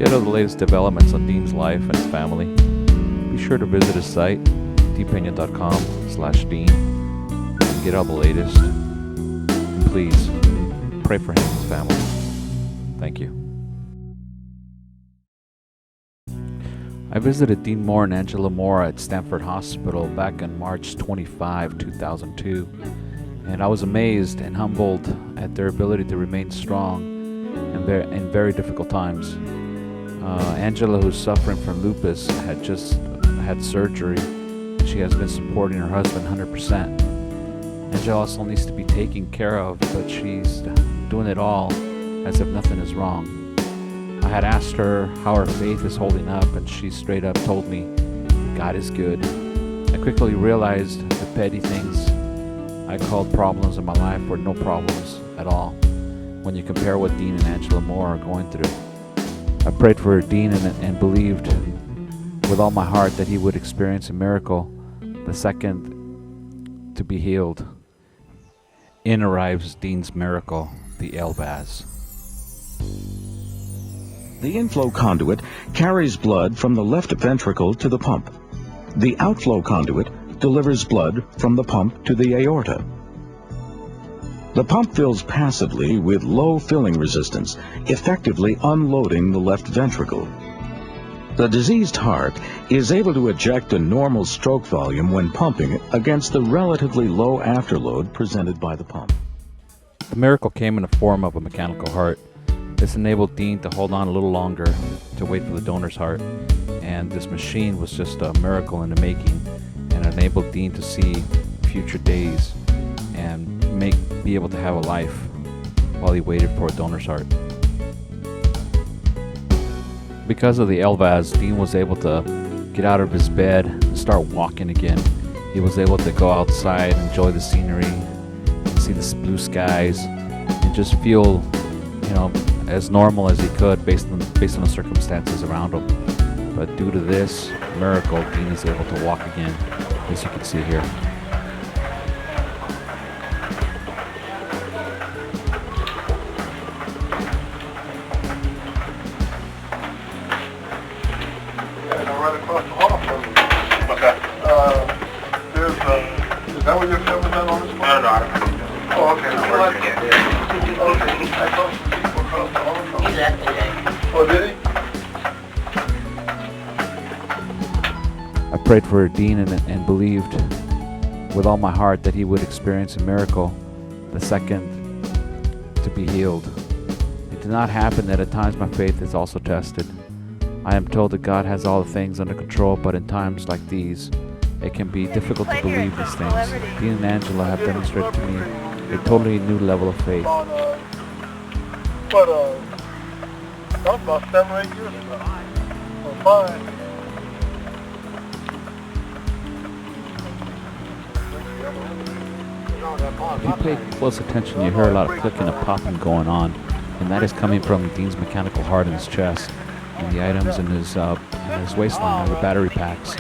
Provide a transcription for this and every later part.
Get all the latest developments on Dean's life and his family. Be sure to visit his site, dpena.com/Dean, and get all the latest. And please, pray for him and his family. Thank you. I visited Dean Moore and Angela Moore at Stanford Hospital back on March 25, 2002, and I was amazed and humbled at their ability to remain strong in very difficult times. Angela, who's suffering from lupus, had just had surgery. She has been supporting her husband 100%. Angela also needs to be taken care of, but she's doing it all as if nothing is wrong. I had asked her how her faith is holding up, and she straight up told me, God is good. I quickly realized the petty things I called problems in my life were no problems at all when you compare what Dean and Angela Moore are going through. I prayed for Dean and believed with all my heart that he would experience a miracle the second to be healed. In arrives Dean's miracle, the LVAS. The inflow conduit carries blood from the left ventricle to the pump. The outflow conduit delivers blood from the pump to the aorta. The pump fills passively with low filling resistance, effectively unloading the left ventricle. The diseased heart is able to eject a normal stroke volume when pumping against the relatively low afterload presented by the pump. The miracle came in the form of a mechanical heart. This enabled Dean to hold on a little longer to wait for the donor's heart, and this machine was just a miracle in the making, and enabled Dean to see future days and be able to have a life while he waited for a donor's heart. Because of the LVAS, Dean was able to get out of his bed and start walking again. He was able to go outside, enjoy the scenery, and see the blue skies, and just feel, as normal as he could based on the circumstances around him. But due to this miracle, Dean is able to walk again, as you can see here. Right across the hall from me. Okay. Is that what your family done on this one? No, I don't think so. Oh, okay. Okay. I talked to people across the hall. He left today. Oh, did he? I prayed for Dean and believed with all my heart that he would experience a miracle the second to be healed. It did not happen that at times my faith is also tested. I am told that God has all the things under control, but in times like these, it can be difficult to believe these things. Dean and Angela have demonstrated to me a totally new level of faith. That was about 7 or 8 years ago. Or 5. If you pay close attention, you hear a lot of clicking and popping going on, and that is coming from Dean's mechanical heart in his chest. And the items in his waistline are the battery packs.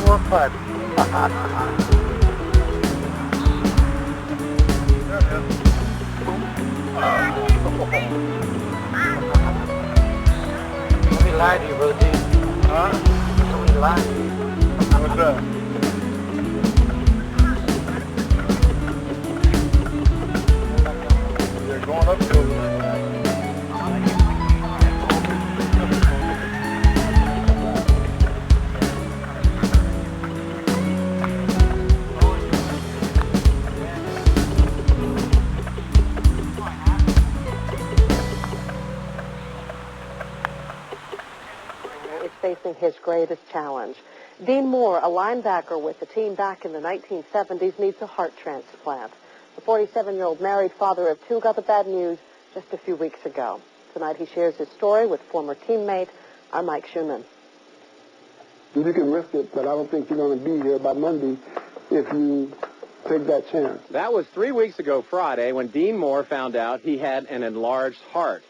More fun. Somebody lied to you, brother Dean. Huh? Somebody lied to you. What's that? They're going up to facing his greatest challenge. Dean Moore, a linebacker with the team back in the 1970s, needs a heart transplant. The 47-year-old married father of 2 got the bad news just a few weeks ago. Tonight he shares his story with former teammate, our Mike Schumann. You can risk it, but I don't think you're going to be here by Monday if you take that chance. That was 3 weeks ago Friday when Dean Moore found out he had an enlarged heart.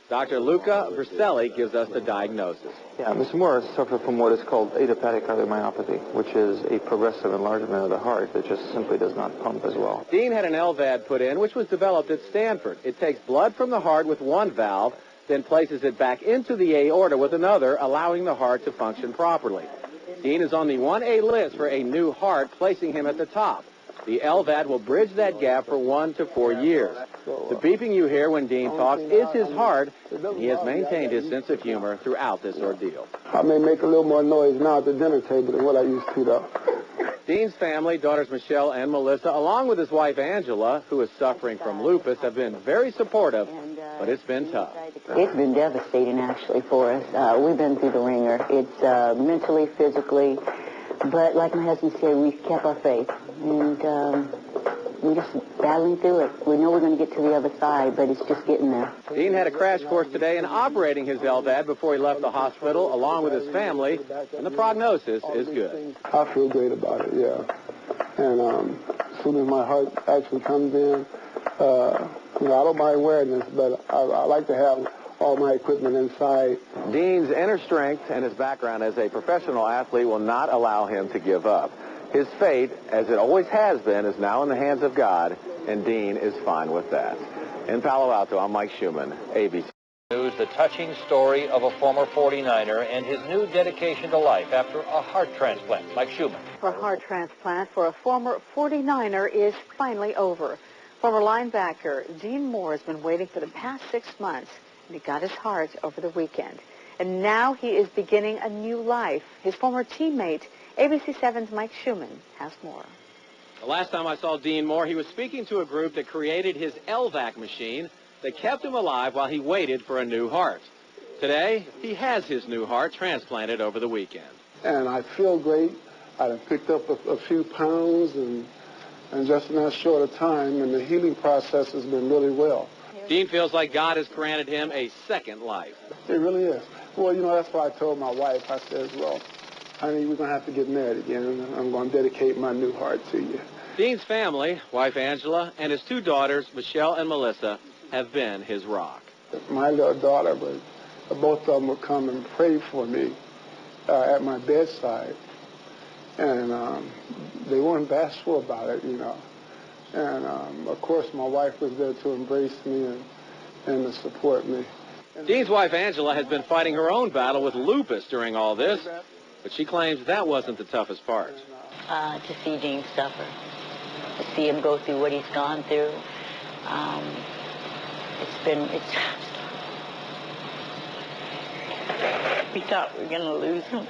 Dr. Luca Verselli gives us the diagnosis. Yeah, Mr. Moore suffered from what is called idiopathic cardiomyopathy, which is a progressive enlargement of the heart that just simply does not pump as well. Dean had an LVAD put in, which was developed at Stanford. It takes blood from the heart with one valve, then places it back into the aorta with another, allowing the heart to function properly. Dean is on the 1A list for a new heart, placing him at the top. The LVAD will bridge that gap for 1 to 4 years. The beeping you hear when Dean talks is his heart, and he has maintained his sense of humor throughout this ordeal. I may make a little more noise now at the dinner table than what I used to, though. Dean's family, daughters Michelle and Melissa, along with his wife Angela, who is suffering from lupus, have been very supportive, but it's been tough. It's been devastating, actually, for us. We've been through the ringer. It's mentally, physically, but like my husband said, we've kept our faith, and we're just battling through it. We know we're going to get to the other side, but it's just getting there. Dean had a crash course today in operating his LVAD before he left the hospital, along with his family, and the prognosis is good. I feel great about it, yeah. And as soon as my heart actually comes in, I don't mind wearing this, but I like to have all my equipment inside. Dean's inner strength and his background as a professional athlete will not allow him to give up. His fate, as it always has been, is now in the hands of God, and Dean is fine with that. In Palo Alto, I'm Mike Schumann, ABC News, the touching story of a former 49er and his new dedication to life after a heart transplant. Mike Schumann. For a heart transplant for a former 49er is finally over. Former linebacker Dean Moore has been waiting for the past 6 months, and he got his heart over the weekend. And now he is beginning a new life. His former teammate, ABC 7's Mike Schumann, has more. The last time I saw Dean Moore, he was speaking to a group that created his LVAC machine that kept him alive while he waited for a new heart. Today, he has his new heart transplanted over the weekend. And I feel great. I picked up a few pounds and just in that short a time, and the healing process has been really well. Dean feels like God has granted him a second life. It really is. Well, that's why I told my wife. I said, well, honey, we're going to have to get married again, and I'm going to dedicate my new heart to you. Dean's family, wife Angela, and his 2 daughters, Michelle and Melissa, have been his rock. My little daughter, both of them would come and pray for me at my bedside, and they weren't bashful about it, And, of course, my wife was there to embrace me and to support me. Dean's wife Angela has been fighting her own battle with lupus during all this, but she claims that wasn't the toughest part. To see Dean suffer, to see him go through what he's gone through, we thought we were going to lose him,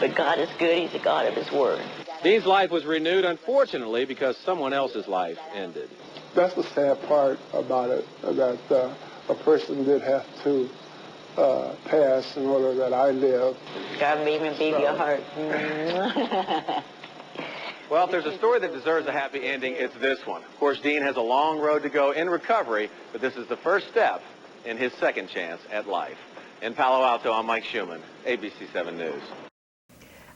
but God is good. He's a God of his word. Dean's life was renewed, unfortunately, because someone else's life ended. That's the sad part about it, that a person did have to pass in order that I live. God made me baby a heart. Well, if there's a story that deserves a happy ending, it's this one. Of course, Dean has a long road to go in recovery, but this is the first step in his second chance at life. In Palo Alto, I'm Mike Schumann, ABC 7 News.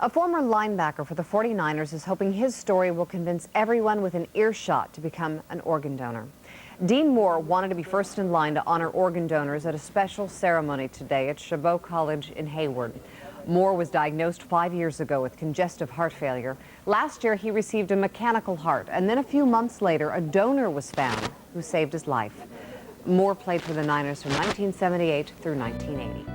A former linebacker for the 49ers is hoping his story will convince everyone within earshot to become an organ donor. Dean Moore wanted to be first in line to honor organ donors at a special ceremony today at Chabot College in Hayward. Moore was diagnosed 5 years ago with congestive heart failure. Last year, he received a mechanical heart, and then a few months later, a donor was found who saved his life. Moore played for the Niners from 1978 through 1980.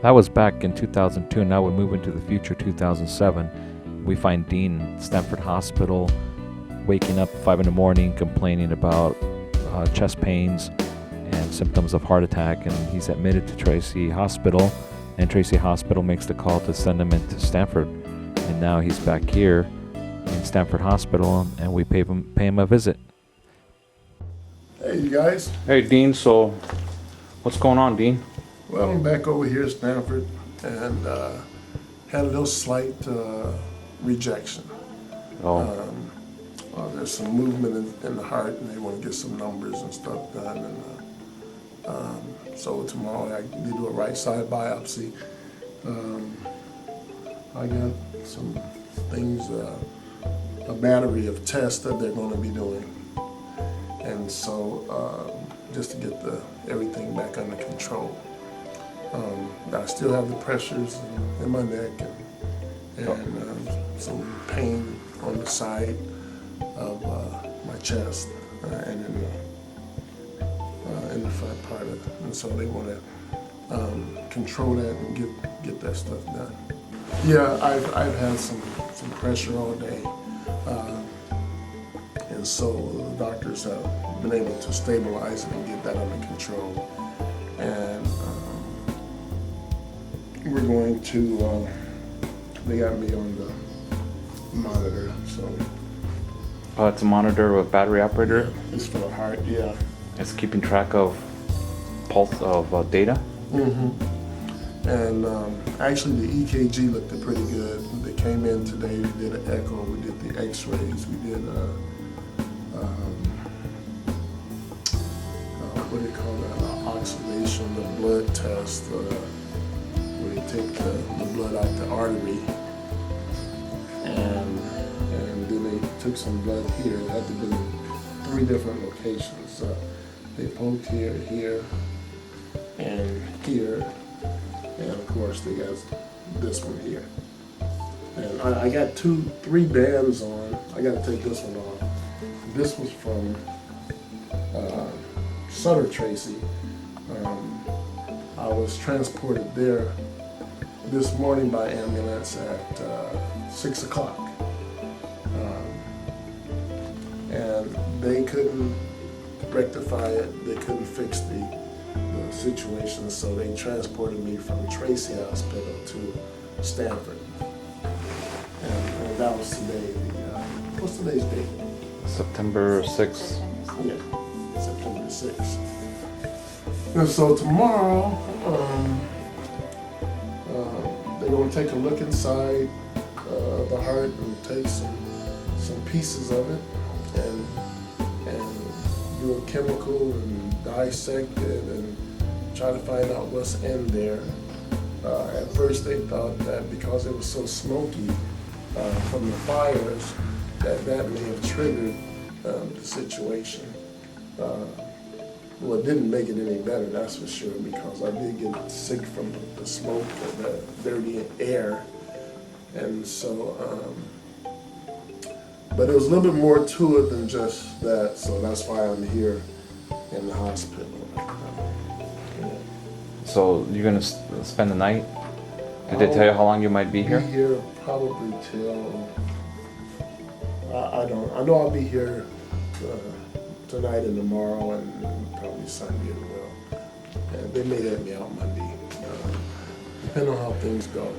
That was back in 2002. Now we move into the future, 2007. We find Dean in Stanford Hospital, waking up 5 in the morning, complaining about chest pains and symptoms of heart attack, and he's admitted to Tracy Hospital, and Tracy Hospital makes the call to send him into Stanford, and now he's back here in Stanford Hospital, and we pay him a visit. Hey, you guys. Hey, Dean. So, what's going on, Dean? Well, I'm back over here at Stanford and had a little slight rejection. Oh. There's some movement in the heart, and they want to get some numbers and stuff done. And so tomorrow I need to do a right side biopsy. I got some things, a battery of tests that they're going to be doing. And so just to get everything back under control. I still have the pressures in my neck and some pain on the side of my chest and in the front part of it. And so they want to control that and get that stuff done. Yeah, I've had some pressure all day. And so the doctors have been able to stabilize it and get that under control. And we're going to, they got me on the monitor, so. Oh, it's a monitor with battery operator? Yeah, it's for the heart, yeah. It's keeping track of pulse of data? Mm-hmm. And actually the EKG looked pretty good. They came in today, we did an echo, we did the x-rays, we did what do you call that, oxidation, the blood test, where they take the blood out the artery. And then they took some blood here. It had to be in 3 different locations. They poked here, here, and here. And of course they got this one here. And I got 3 bands on. I got to take this one off. This was from Sutter, Tracy. I was transported there this morning by ambulance at 6 o'clock. And they couldn't rectify it. They couldn't fix the situation, so they transported me from Tracy Hospital to Stanford. And that was today. What's today's date? September 6th. Yeah, September 6th. And so tomorrow, they're going to take a look inside the heart and take some pieces of it and do a chemical and dissect it and try to find out what's in there. At first they thought that because it was so smoky from the fires, that may have triggered the situation. Well, it didn't make it any better, that's for sure, because I did get sick from the smoke and the dirty air. And so, but there was a little bit more to it than just that, so that's why I'm here in the hospital. So you're gonna spend the night? Did they tell you how long you might be here? Be here probably till, I know I'll be here tonight and tomorrow and probably Sunday as well. And they may let me out Monday, depending on how things go.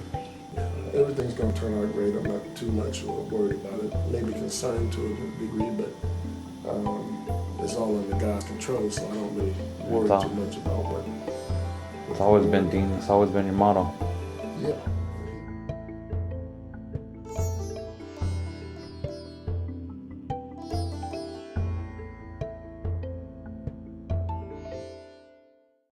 Everything's gonna turn out great. I'm not too much worried about it. Maybe concerned to a degree, but it's all under God's control, so I don't really worry too much about what. It's always been, Dean. It's always been your motto. Yeah.